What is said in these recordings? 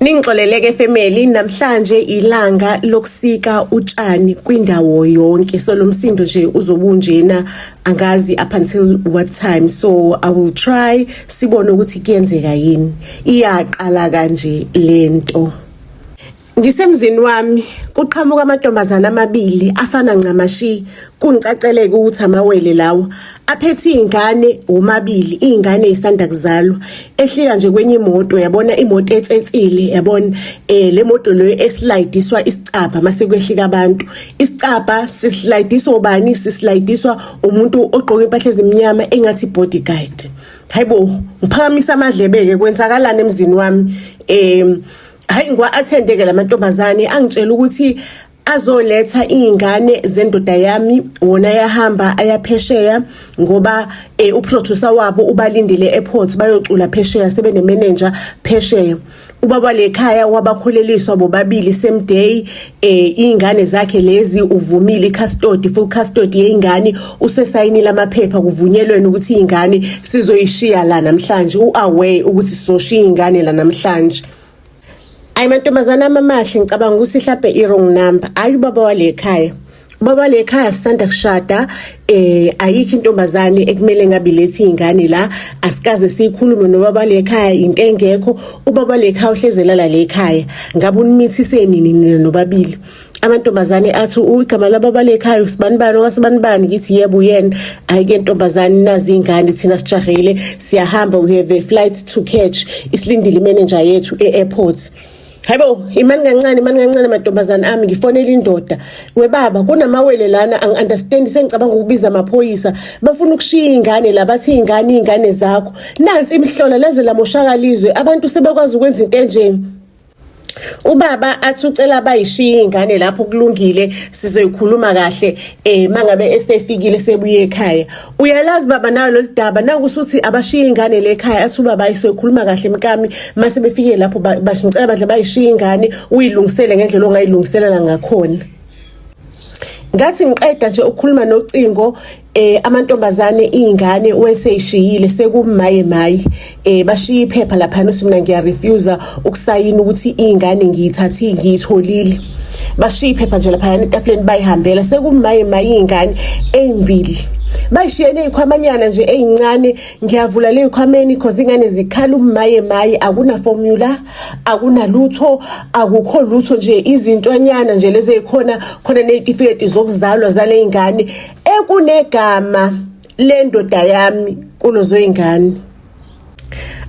Ningixoleleke family, namhlanje ilanga lokusika utshani kwindawo yonke, so lo msindo nje uzobunjena angazi up until what time, so I will try sibone ukuthi kuyenzeka yini. Iyaqala kanje lento. Ngisemzini wami kuqhamuka amantombazana amabili afana ncamashi, kungicaceleke ukuthi amawele lawo aphethe ingane omabili, ingane isanda kuzalwa ehlika nje kwenye imoto, yabona imoto etsetsile, yabona le moto lo eslidiswa isicapha mase kwehlika abantu. Isicapha sislidiswa ubani? Sislidiswa umuntu ogqoke impahla ezimnyama engathi bodyguard. Hayibo, ngiphakamisa amadlebeke kwenzakalana emzini wami. Hayi ngwa-attendeke lamantombazane angitshela ukuthi azoletha ingane zendoda yami, wona yahamba ayaphesheya ngoba uproducer wabo ubalindile airport bayocula phesheya, sebene manager phesheya. Ubaba lekhaya wabakholeliswa bobabili same day, ingane zakhe lezi uvumile custody, full custody yeingane, usesayinile amaphepha kuvunyelweni ukuthi ingane sizoyishiya la namhlanje, uaware ukuthi sizoshiya ingane la namhlanje. Ayi mantombazana amamahle, ngicabanga ukuthi mhlawumbe i-wrong number. Ayi ubaba walekhaya, ubaba walekhaya sisanda kushada, ayikho intombazane ekumele ngabe lethi ingane la, asikaze sikhulume nobaba lekhaya into engekho. Ubaba lekhaya uhlezela la lekhaya, ngabe unimithise nini nobabili. Amantombazane athi igama lababa lekhaya usibanibani okasibanibani, ngithi yebo uyena. Ayike ntombazane, nazi ingane thina sijahele siyahamba, we have a flight to catch, isilindile manager yethu e-airport. Hayibo, imani kancane mantombazane ami, ngifonela indoda. Webaba kunamawele lana, angi-understand, sengicabanga ukubiza amaphoyisa, bafuna ukushiya ingane la, bathi ingane zakho nansi imhlola leze lamoshakalizwe, abantu sebekwazi ukwenza into enje. Ubaba athi ucela bayishiya ingane lapho kulungile, sizoyikhuluma kahle mangabe esefikile sebuye ekhaya. Uyalazi baba nayo lolidaba nakusuthi abashiya ingane lekhaya, athi ubaba ayisoyikhuluma kahle mkami, mase befike lapho bashicela badla bayishiya ingane, uyilungisele ngendlela ongayilungiselela ngakhona. Ngathi ngiqeda nje ukukhuluma nocingo, amantombazane ingane weseyishiyile sekumaye bashiya iphepha lapha nothi mina ngiyarefusa ukusayina ukuthi ingane ngiyithathi ngiyitholile. Bashiya iphepha nje lapha etafuleni bayihambela, sekumaye ingane ezimbili. Bayishiyene ikhwamanyana nje ezincane, ngiyavula le ikhwameni because ingane zikhala umaye, akuna formula, akuna lutho, akukho lutho nje, izintwanyana nje lezi ezikhona nezitifiketi zokuzalwa zale ingane ekunegama lendoda yami kulozo ingane.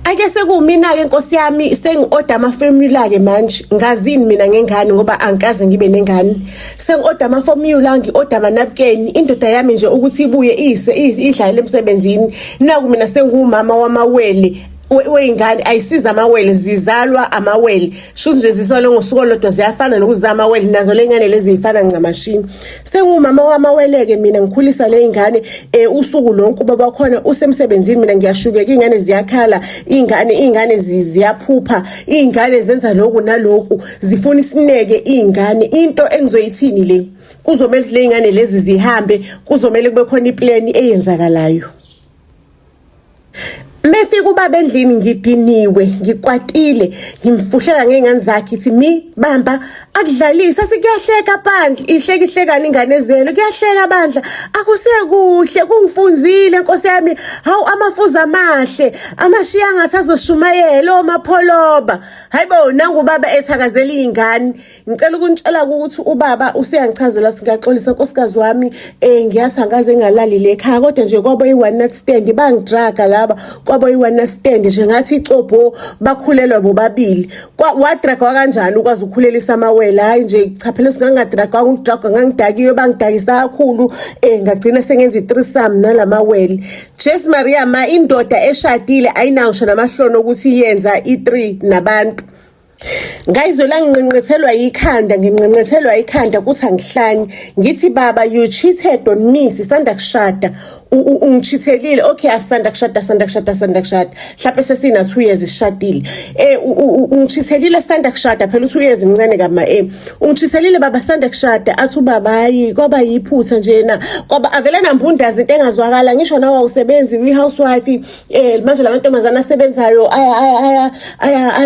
Ake sekumina ke Nkosi yami, sengi-order ama-formula ke manje, ngazini mina ngengane ngoba angikaze ngibe nengane. Sengi-order ama-formula, ngi-order amanapukeni, indoda yami nje ukuthi ibuye idlale emsebenzini. Naku mina sengumama wamawele weingane, ayisiza amawele, zizalwa amawele. Shuthi nje zisolo ngosuku olodwa ziyafana nokuzama amawele, nazo lengane lezi zifana ncamashini. Sengumama wamawele ke mina, ngikhulisa le ingane usuku lonke. Ubaba khona usemsebenzini, mina ngiyashukeka, ingane ziyakhala, ingane ziyaphupha, ingane zenza lokhu nalokhu, zifuna isineke ingane. Into engizoyithini le, kuzomela le ingane lezi zihambe, kuzomela kube khona iplan eyenzakalayo. Mefika ubaba endlini ngidiniwe, ngikwatile, ngimfuhlela ngengane zakhe, ithi mi bamba akudlalisa, sikuyahleka bandla, ihlekani ingane zelo, kuyahleka bandla, akusekuhle, kungifunzile Nkosi yami, hawu amafuza amahle, amashiya ngathi azoshumayela omapholoba. Hayibo, nangu ubaba ethakazela ingane. Ngicela ukunitshela ukuthi ubaba useyangichazela ukuthi ngiyaxolisa nkosikazi wami, ngiyasangaze ngalali lekhaya, kodwa nje kwabo i-one night stand, bangidraga laba, kwabo i-one night stand nje ngathi icopho, bakhulelwa bobabili. Wadragwa kanjani ukwazi ukhulelisa amawele? Hayi nje chaphela singangadragwa, ukudragwa ngangidakiwe, bangidakisa kakhulu, ngagcina sengenza i-threesome nalamawele. Jesu Maria, indoda eshadile ayinawo ngisho namahlono ukuthi iyenza i-3 nabantu. Ngayizwela nginqenqethelwa ikhanda kuthi angihlanye, ngithi baba, you cheated on me, sisanda kushada. ungithithelile, okay, asanda kushada mhlawumbe sesina 2 years sishadile. Ungithithelile sanda kushada phela 2 years imncane kama ungithithelile baba sanda kushada athi ubaba hayi kwaba yiphutha njena kwaba avela nambundazi into engazwakala ngisho nawe awusebenzi housewife manje lamantombazana asebenzayo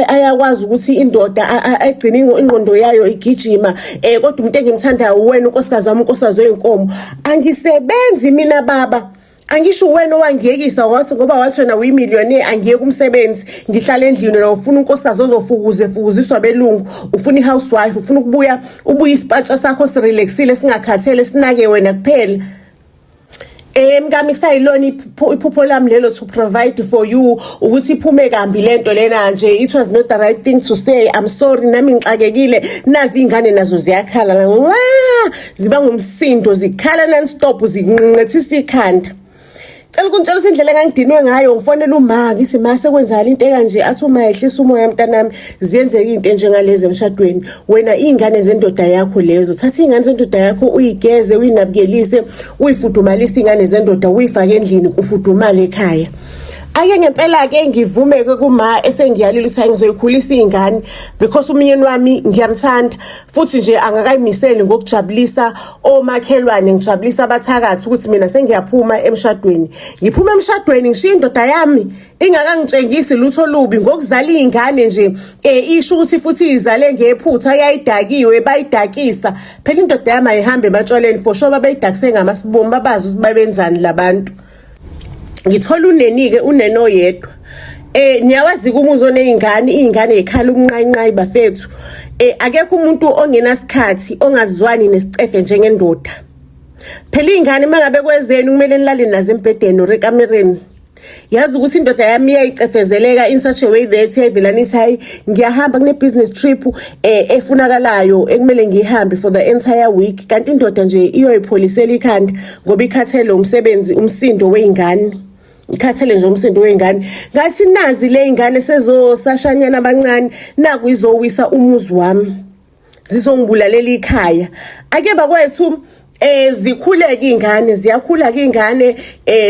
ayakwazi ukuthi indoda ayigcina ingqondo yayo igijima kodwa umuntu engimthandayo wena unkosikazi wami unkosikazi weinkomo angisebenzi mina baba. Angisho wena owangiyekisa wathi ngoba wathi wena uyimillionaire angiyeke umsebenzi ngihlala endlini la ufuna unkosikazi ozofukuziswa belungu ufuna ihousewife ufuna ubuya isipatsha sakho sirelaxile singakhathele sinake wena kuphela. Mngami kusayilona iphupho lami lelo to provide for you ukuthi iphume kambi lento lena nje it was not the right thing to say I'm sorry nami ngixakekile nazi ingane nazo ziyakhala ziba ngumsindo zikhala non stop zinqethisa ikhanda. Cela ukuntshela indlela engangidinwe ngayo ngifonela uma ngithi mase kwenzala into ekanje athi uma ehlisa umoya mntanami ziyenzeka into njengalezi emshadweni wena ingane zendoda yakho lezo thatha ingane zendoda yakho uyigeze uyinabukelise uyifudumalise ingane zendoda uyifake endlini kufudumala ekhaya. Ake ngempela ke ngivume ke kuma esengiyalile ukuthi ngizoyikhulisa izingane because umyeni wami ngiyamthanda futhi nje angakayimiseli ngokujabulisa omakhelwane ngijabulisa abathakathi ukuthi mina sengiyaphuma emshadweni. Ngiphuma emshadweni ngishiya indoda yami ingakangitshengisi lutho lubi ngokuzala izingane nje isho ukuthi futhi izale ngephutha yayidakiwe bayidakisa phela indoda yami ayihambe ematshwaleni for sure babayidakise ngamasibomu babazi ukuthi babenzani labantu. Ngithola unenike uneno yedwa niyawazi umuzo nezingane ekhala umnqanqayi bafethu akekho umuntu ongenasikhathi ongazwani nesicefe njengendoda phela izingane mangabe kwezeni kumele nilale nazo embedeni orekamereni yazi ukuthi indoda yami iyayicefezeleka in such a way that evelanisa hayi ngiyahamba kune business trip efunakalayo ekumele ngihambe for the entire week kanti indoda nje iyoyipholisela ikhanda ngoba ikhathele umsebenzi umsindo weingane ikhathele nje umsindo weingane ngasinazi le ingane sezosashanyana abancane naku izowisa umuzi wami zizongibulalela ikhaya ake bakwethu zikhuleke izingane ziyakhula ke izingane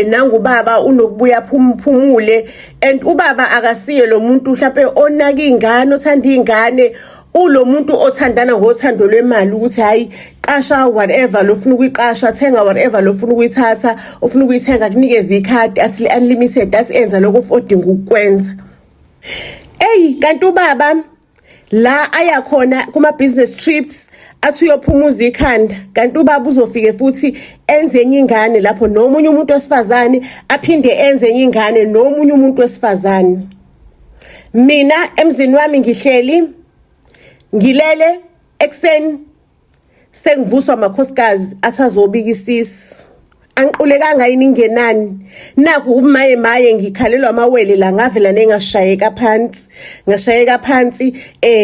nangubaba unokubuya phumule and ubaba akasiye lo muntu mhlawumbe onaka izingane othanda izingane ulo muntu othandana ngothando lwemali ukuthi hayi qasha whatever lofuna ukuyiqasha thenga whatever lofuna ukuyithatha ufuna ukuyithenga kunikeza ikhadi athi unlimited asenza lokho ofodinga ukwenza kanti ubaba la ayakhona kuma business trips athi uyophumuza ikhanda kanti ubaba uzofike futhi enze enye ingane lapho nomunye umuntu wesifazane aphinde enze enye ingane nomunye umuntu wesifazane. Mina emzini wami ngihleli ngilele ekseni sengivuswa amakhosikazi athazobika isisu angiqulekanga yini ingenani naku umaye ngikhalelwa amawele la ngavela nengashayeka phansi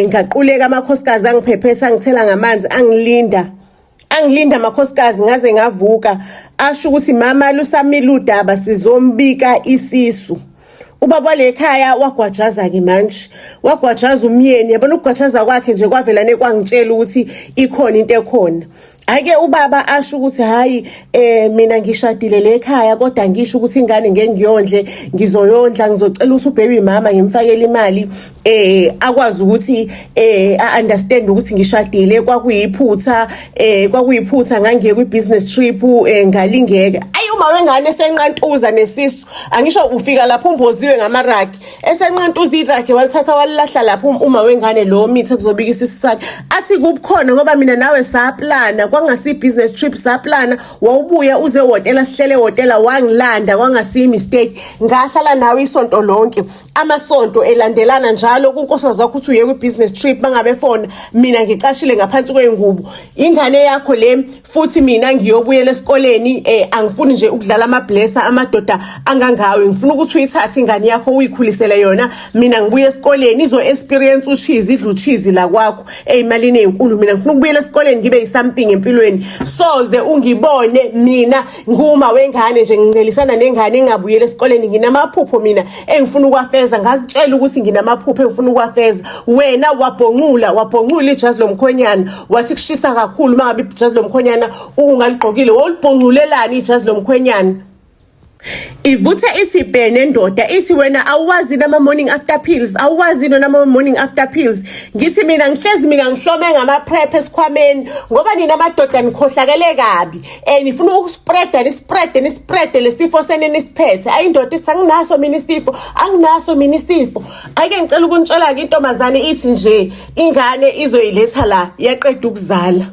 ngaquleka amakhosikazi angiphephesa ngithela ngamanzi angilinda amakhosikazi ngaze ngavuka asho ukuthi mama lusamile udaba sizombika isisu. Ubaba lekhaya wagwajaza ke manje wagwajaza umyeni yabona ukugwajaza kwakhe nje kwavela nekwangitshela ukuthi ikhona into ekhona ake ubaba asho ukuthi hayi mina ngishadile lekhaya kodwa ngisho ukuthi ingane ngeke ngiyondle ngizoyondla ngizocela ukuthi ubaby mama ngimfakele imali akwazi ukuthi understand ukuthi ngishadile kwakuyiphutha ngangiye ku business trip ngalingeka uma wengane esenqantuza nesisu angisho ufika lapho umboziwe ngamaraki esenqantuza iraki walithatha walilahla lapho uma wengane lo mithe kuzobika isisu sakhe athi kubukhona ngoba mina nawe saplana kwangasi business trip saplana wawubuya uze hotela sihlele hotela wangilanda kwangasi mistake ngahlala nawe isonto lonke amasonto elandelana njalo kunkosikazi zakho uthi uye ku business trip bangabe fona mina ngicashile ngaphansi kwengubo ingane yakho le futhi mina ngiyobuyela esikoleni angifuni nje ukudlala amablessa amadoda angangawe ngifuna ukuthi uyithathe ingane yakho uyikhulisele yona mina ngibuye esikoleni izo experience uchizi idlu chizi la kwakho ezimalini ezinkulu mina ngifuna ukubuyela esikoleni ngibe something empilweni soze ungibone mina nguma wengane nje ngincelisana nengane engabuyela esikoleni nginamaphupho mina engifuna ukwafeza ngakutshela ukuthi nginamaphupho engifuna ukwafeza wena wabhonqula ijazi lomkhonyana wathi kushisa kakhulu mangabe ijazi lomkhonyana ungaligqokile wolibhonqulelani ijazi lomkhonyana Ivuthe ithi bhene ndoda ithi wena awuwazi nama morning after pills awuwazi nama morning after pills ngithi mina ngihlome ngama prep esikhwameni ngoba nina amadoda nikhohlakele kabi nifuna ukuspread lesifo senene siphethe ayindoda ithi anginaso mina isifo ake ngicela ukunitshela ke intombazane ithi nje ingane izoyiletha la yaqeda ukuzala.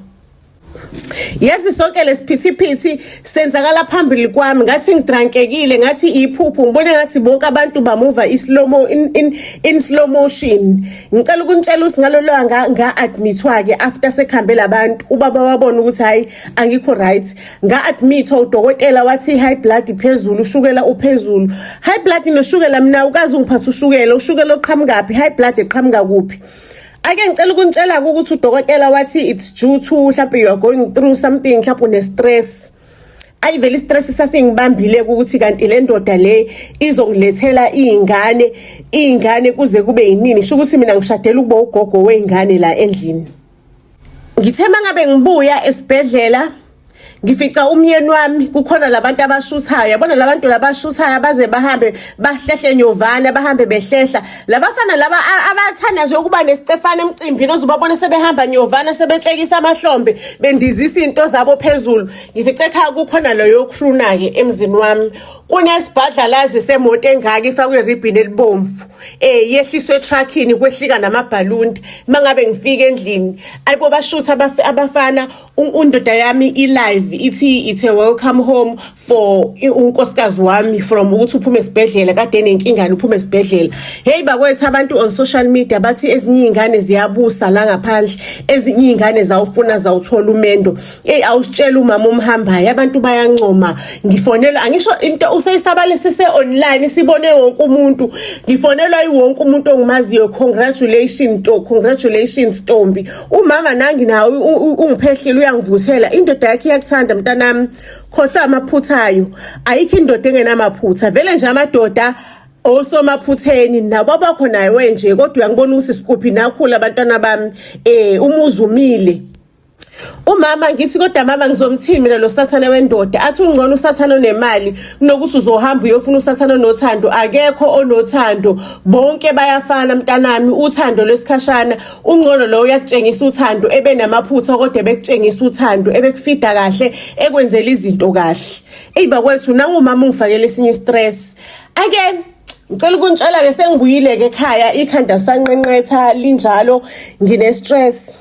Yazi sonke lesiphithiphithi senzakala phambili kwami ngathi ngidrankekile ngathi iphuphu ngibone ngathi bonke abantu bamuva in slow motion. Ngicela ukunitshela usingalolanga nga-admithwa ke after sekhambe labantu ubaba wabona ukuthi hayi angikho right nga-admithwa udokotela wathi high blood iphezulu ushukela uphezulu. High blood noshukela mina ukazi ungiphatha ushukela oqhamukaphi high blood eqhamuka kuphi. Ake ngicela ukunitshela ukuthi udokotela wathi it's due to mhlawumbe you are going through something mhlawumbe une stress. Ayivele istress sasingibambile ukuthi kanti le ndoda le izongilethela izingane kuze kube yinini sho ukuthi mina ngishadela ukuba ugogo weingane la endlini. Ngithe mangabe ngibuya esibhedlela ngifica umyeni wami kukhona labantu abashuthayo yabona labantu labashuthayo baze bahambe bahlehle nyovana bahambe behlehla labafana laba abathanda nje ukuba nesicefane emcimbini ozobabona sebehamba nyovana sebetshekisa amahlombe bendizisa into zabo phezulu. Ngifice ekhaya kukhona lo yokhuluna ke emzini wami kunesibhadlalazi semoto engaka ifakwe ribbon elibomvu yehliswe truckini kwehlika namabhaluni mangabe ngifika endlini ayibo bashutha abafana undoda yami ilive ithi it's a welcome home for unkosikazi wami from ukuthi uphume esibhedlela kade nenkingane uphume esibhedlela. Hey bakwethu abantu on social media bathi ezinye izingane ziyabusa la ngaphandle ezinye izingane zawufuna zawuthola umendo awusitshela umama umhambayo abantu bayancoma ngifonela angisho into usayisabale sise online sibone wonke umuntu ngifonelwa yiwonke umuntu ongimaziyo congratulations Ntombi umama nangi nawe ungiphehlile uyangivuthela indoda yakhe iyakuthanda mntanami khohla amaphuthayo ayikho indoda engenamaphutha vele nje amadoda osomaphutheni nabo bakhona wenje kodwa uyangibona ukuthi sikuphi nakhula abantwana bami umuzi umile. Umama ngithi kodwa mama ngizomthini mina lo sathana wendoda athi ungcono usathana nemali kunokuthi uzohamba uyofuna usathana nothando akekho onothando bonke bayafana mntanami uthando lesikhashana ungcono lo uyakutshengisa uthando ebe namaphutha kodwa bekutshengisa uthando ebekufida kahle ekwenzela izinto kahle bakwethu nangumama ungifakele esinye stress again. Ngicela ukunitshela ke sengibuyile ke ekhaya ikhanda sanqenqetha linjalo ngine stress.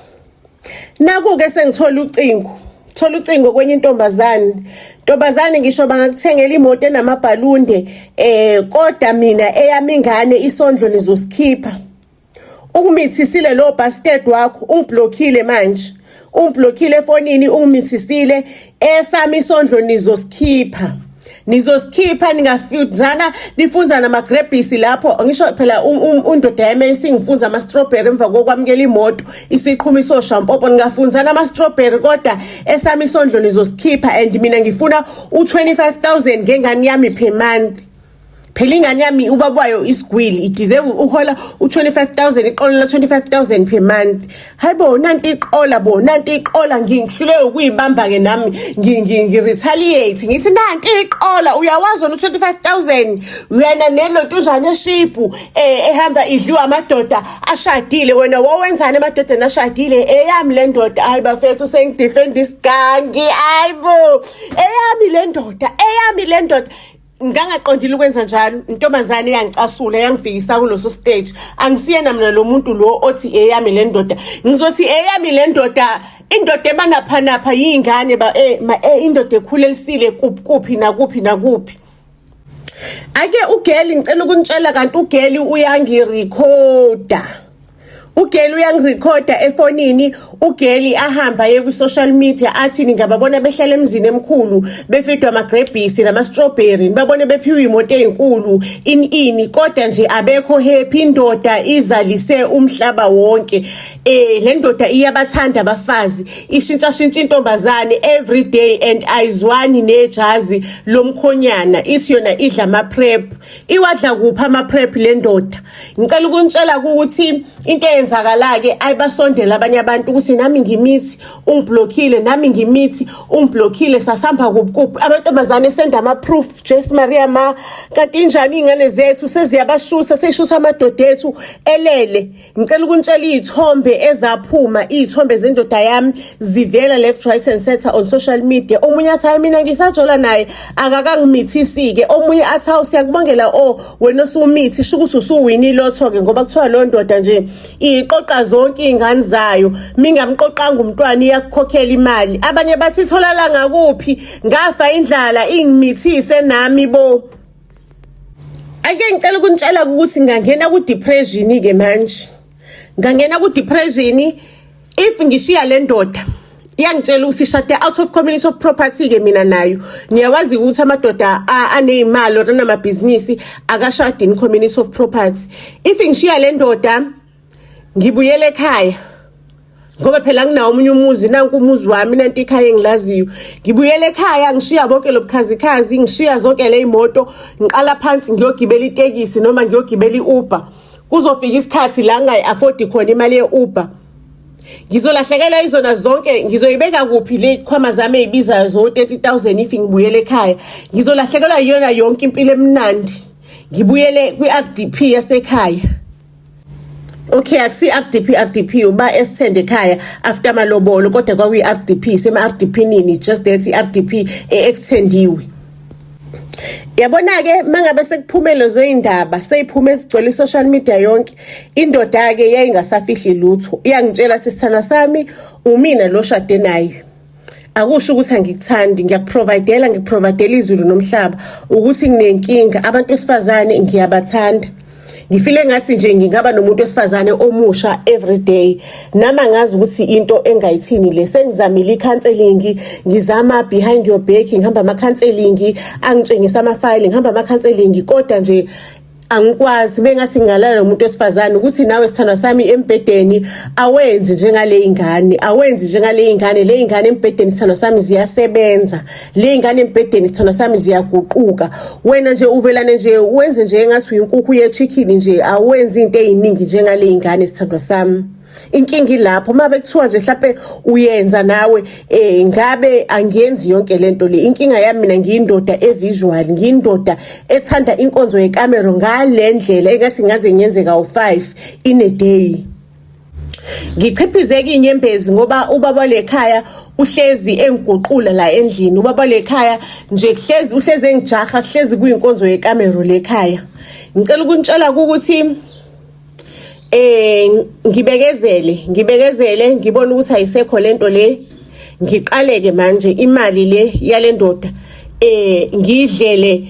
Naku-ke sengithola ucingo kwenye intombazane ngisho bangakuthengela imoto enamabhalunde kodwa mina eyami ingane isondlo nizosikhipha ungimithisile lo bastard wakho ungiblockile manje ungiblockile efonini ungimithisile esami isondlo nizosikhipha ningafuzana nifunza namagrebhisi lapho ngisho phela undoda yami singifunza ama strawberry emva kokwamukela imoto isiqhuma isoshampopo ningafunzana ama strawberry kodwa esami isondlo nizosikhipha and mina ngifuna u25,000 ngengane yami per month. Phela ingane yami ubabwayo isigwili ideserve uhola u25,000 iqola 25,000 per month. Hayibo nanti iqola ngihlule ukuyibamba ke nami ngiretaliate ngithi nanti iqola uyawazi u25,000 wena nelontunjana eshipu ehamba idliwa amadoda ashadile wena wawenzani amadoda ashadile eyami le ndoda hayi bafethu sengidefend isigangi hayibo eyami le ndoda ngangaqondile ukwenza njalo intombazane yangicasula yangifikisa kuloso stage angisiyena mina lo muntu lo othi eyami le ndoda ngizothi eyami le ndoda indoda emanapha yingane indoda ekhulelisile kuphi nakuphi. Ake ugeli ngicela ukunitshela kanti ugeli uyangirecorda efonini ugeli ahamba ye ku social media athi ngingababona behlala emzini emkhulu befidwa amagrebhisi nama strawberry babone bephiwe imoto ezinkulu ini kodwa nje abekho happy indoda izalise umhlaba wonke le ndoda iyabathanda abafazi ishintsha intombazane every day and ayizwani nejazi lomkhonyana ithi yona idla ama prep iwadla kupha ama prep le ndoda ngicela ukunitshela ukuthi into mayenzakala-ke ayibasondela abanye abantu ukuthi nami ngimithi ungiblockile, nami ngimithi ungiblockile, sasihamba kuphi amantombazane esenda ama-proof Jesi Maria ma, kanti injani iy'ngane zethu seziyabashusa, seyishutha amadoda ethu elele. Ngicela ukunitshela iy'thombe ezaphuma, iy'thombe zendoda yami zivela left right and center on social media. Omunye athi hayi mina ngisajola naye akakangimithisi-ke, omunye athi hawu siyakubongela wena osumithi sho ukuthi usuwini lotho-ke ngoba kuthiwa lo ndoda nje iqoqa zonke iy'ngane zayo, mingamqoqanga umntwana iyakukhokhela imali. Abanye bathi itholala ngakuphi, ngafa indlala ingimithise nami bo. Ake ngicela ukunitshela ukuthi ngangena ku-depression-ke manje, ngangena ku-depression if ngishiya le ndoda iyangitshela ukuthi shade out of community of property-ke mina nayo. Niyawazi ukuthi amadoda aney'mali or anamabhizinisi akashadi in community of property. If ngishiya le ndoda ngibuyele ekhaya ngoba phela nginawo omunye umuzi, nanku umuzi wami nanti ikhaya engilaziyo, ngibuyele ekhaya ngishiya bonke lobukhazikhazi, ngishiya zonke le imoto, ngiqala phansi ngiyogibela itekisi noma ngiyogibela i-Uber. Kuzofika isikhathi la ngayi-afford khona imali ye-Uber, ngizolahlekelwa izona zonke. Ngizoyibeka kuphi le khwama zami ezibizayo zo 30,000 if ngibuyele ekhaya? Ngizolahlekelwa yona yonke impilo emnandi ngibuyele kwi-RDP yasekhaya. Okay, akusi RDP uba esithende ekhaya after amalobolo, kodwa kwakuyi-RDP, sema-RDP nini, just that i-RDP extendiwe. Yabona-ke mangabe sekuphumele zoy'ndaba seyiphume ezigcwele i-social media yonke, indoda-ke yayingasafihli lutho. Iyangitshela sisithanda sami umina lo shade naye. Akusho ukuthi angikuthandi, ngikuprovidela izulu nomhlaba ukuthi nginenkinga. Abantu besifazane ngiyabathanda, ngifile ngathi nje ngingaba nomuntu wesifazane omusha every day. Nama ngazi ukuthi into engayithini le, sengizamile i-counseling, ngizama behind your back, ngihamba ama-counseling, angitshengisa ama-file, ngihamba ama-counseling, kodwa nje angikwazi. Bengathi ngalala nomuntu wesifazane ukuthi nawe sithanda sami embedeni awenzi njengale ingane, awenzi njengale ingane. Le ingane embedeni sithanda sami ziyasebenza, le ingane embedeni sithanda sami ziyaguquka. Wena nje uvelane nje wenze nje engathi uyinkukhu ye-chicken nje, awenzi into eziningi njengale ingane sithanda sami. Inkinga ilapho mabe kuthiwa nje mhlawumbe uyenza nawe ngabe angiyenzi yonke lento le. Inkinga yami mina ngiyindoda evisual, ngiyindoda ethanda inkonzo yekamera ngale ndlela engathi ngaze ngiyenze kawu5 in a day. Ngichiphizeke inyembezi ngoba ubaba lekhaya uhlezi engiguqula la endlini. Ubaba lekhaya nje uhlezi engijaha, hlezi kuyinkonzo yekamera lekhaya. Ngicela ukunitshela ukuthi ngibekezele ngibona ukuthi ayisekho lento le, ngiqaleke manje imali le yale ndoda ngidlele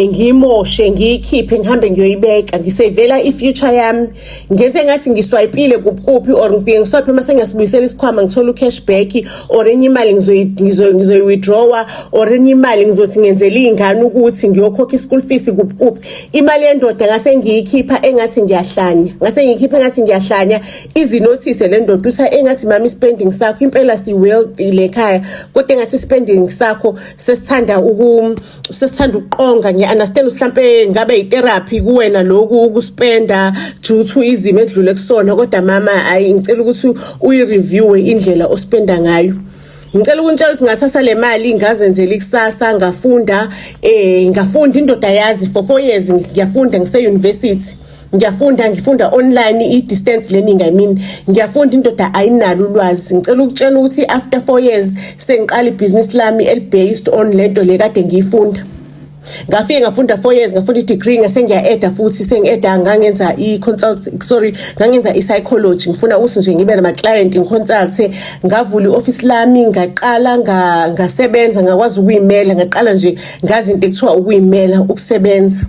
ngimoshe, ngiyikhiphe ngihambe ngiyoyibeka, ngisevela i-future yami. Ngenze ngathi ngiswayipile kuphi or ngifike ngiswaphe mase ngasibuyisela isikhwama ngithola u-cashback or enye imali ngizoyi-withdrawa or enye imali ngizothi ngenzela iy'ngane ukuthi ngiyokhokha i-school fees kuphi. Imali yendoda ngase ngiyikhipha engathi ngiyahlanya, izinothise le ndoda uthi engathi mama i-spending sakho impela si-wealthy lekhaya, kodwa engathi i-spending sakho sesithanda ukuqonga. Ngiya-understand mhlampe ngabe i-therapy kuwena lokhu ukuspenda due to izimo edlule kusona, kodwa mama hayi ngicela ukuthi uyi-review indlela ospenda ngayo. Ngicela ukunitshela ukuthi ngathatha le mali ngazenzela ikusasa, ngafunda indoda yazi for 4 years ngiyafunda ngise-university. Ngifunda online i-distance learning, ngiyafunda indoda ayinalo ulwazi. Ngicela ukutshela ukuthi after 4 years sengiqala ibhizinisi lami eli-based on lento le kade ngiyifunda. Ngafike ngafunda 4 years, ngafunda i-degree, ngase ngiya-eda futhi sengi-eda ngangenza ngangenza i-psychology. Ngifuna ukuthi nje ngibe nama-client ngiconsult, ngavula i-office lami, ngaqala ngasebenza, ngakwazi ukuyimela, ngaqala nje ngazi into ekuthiwa ukuyimela, ukusebenza.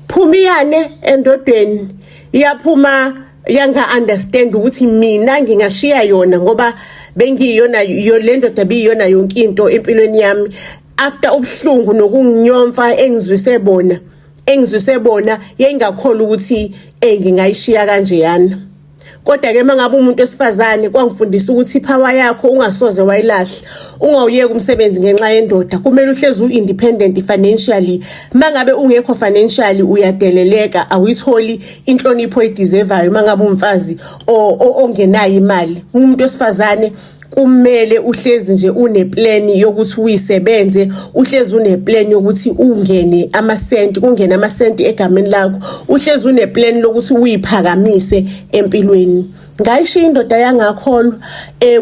Phumiyane endodeni iyaphuma yanga-understand ukuthi mina ngingashiya yona ngoba bengiyona le ndoda biyona yonke into empilweni yami. After ubuhlungu nokunginyomfa engizwise bona yayingakholwa ukuthi ngingayishiya kanjeyana. Kodwa ke mangabe umuntu wesifazane kwangifundisa ukuthi ipower yakho ungasoze wayilahla, ungawuyeka umsebenzi ngenxa yendoda. Kumele uhlezi u-independent financially. Mangabe ungekho financially uyadeleleka, awuyitholi inhlonipho oyideservayo mangabe umfazi ongenayo imali. Umuntu wesifazane kumele uhlezi nje uneplan yokuthi uyisebenze, uhlezi uneplan yokuthi ungene amasenti, kungena amasenti egameni lakho, uhlezi uneplan lokuthi uyiphakamise empilweni. Ngayishiya indoda yangakholwa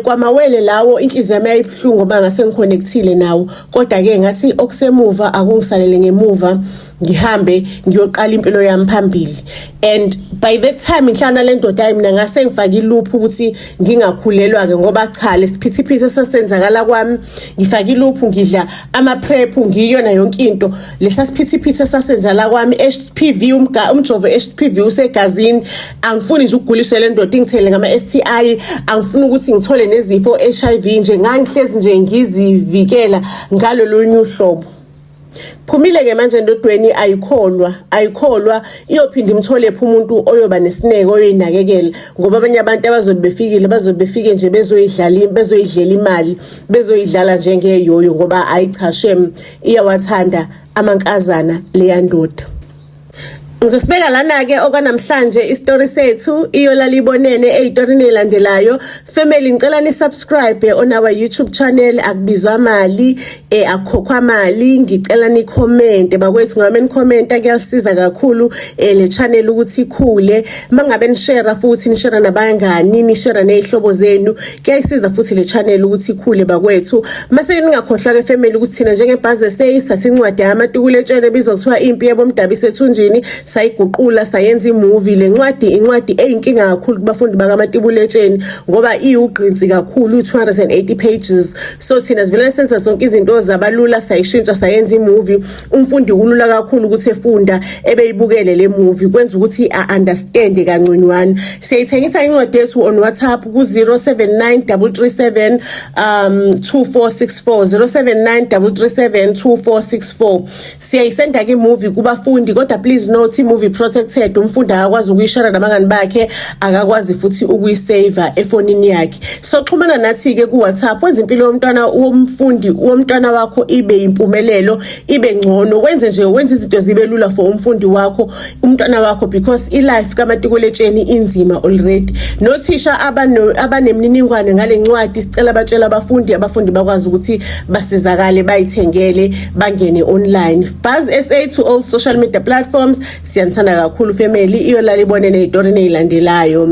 kwamawele lawo inhliziyo yami yayibuhlungu ngoba ngase ngiconnectile nawo, kodwa ke ngathi okusemuva akungisalele ngemuva, ngihambe ngiyoqala impilo yami phambili. And by that time inhlana le ndoda mina ngase ngifaka iloop ukuthi ngingakhulelwa ke ngoba cha lesiphithiphithi sasenzakala kwami, ngifaka iloop ngidla ama prep ngiyona yonke into. Lesasiphithiphithi sasenzala kwami HPV umjovo HPV usegazini, angifuni nje ukuguliswa le ndoda ingithele ngama STI, angifuni ukuthi ngithole nezifo HIV nje, ngangihlezi nje ngizivikela ngalo lonye uhlobo. Phumile ke manje endodweni ayikholwa iyophinda imthole phi umuntu oyoba nesineke oyoyinakekela, ngoba abanye abantu bazobefike nje bezoyidlela imali, bezoyidlala njengeyoyo ngoba ayichashe iyawathanda amankazana leya ndoda. Ngizosibeka lana ke okwanamhlanje istory sethu iyolala ibonene ezitorini ezilandelayo. Family ngicela ni subscribe on our YouTube channel, akubizwa mali akukhokhwa mali. Ngicela ni comment bakwethu, ngoba ni comment kuyasiza kakhulu le channel ukuthi ikhule. Mangabe ni share futhi ni share nabangani, ni share nezihlobo zenu, kuyasiza futhi le channel ukuthi ikhule bakwethu. Mase ningakhohlwa ke family ukuthi thina njengebhaze sathi incwadi yamatukuletshele bizokuthiwa impi yebomdabi sethunjini sayiguqula sayenza imovie. Le incwadi eyinkinga kakhulu kubafundi bakaMatibuletsheni ngoba iwugqinsi kakhulu, 280 pages. So thina sivele senza zonke izinto zabalula sayishintsha sayenza imovie. Umfundi kulula kakhulu ukuthi efunda ebeyibukele le movie, kwenza ukuthi understand kangconywana. Siyayithengisa incwadi yethu on WhatsApp ku 079337 2464 079337 2464. Siyayisenda ke movie kubafundi, kodwa please note movie protected. Umfundi akakwazi ukuyishare nabangani bakhe, akakwazi futhi ukuyisave efonini yakhe. So xhumana nathi ke ku WhatsApp, wenza impilo womntwana wakho ibe impumelelo, ibe ngcono. Wenza izinto zibe lula for umfundi wakho, umntwana wakho, because ilife kaMatikuletsheni inzima already. Nothisha abanemininingwane ngale ncwadi sicela batshela abafundi bakwazi ukuthi basizakale, bayithengele, bangene online. Buzz SA to all social media platforms. Siyanthanda kakhulu family, iyolala ibonene ezitorini ezilandelayo.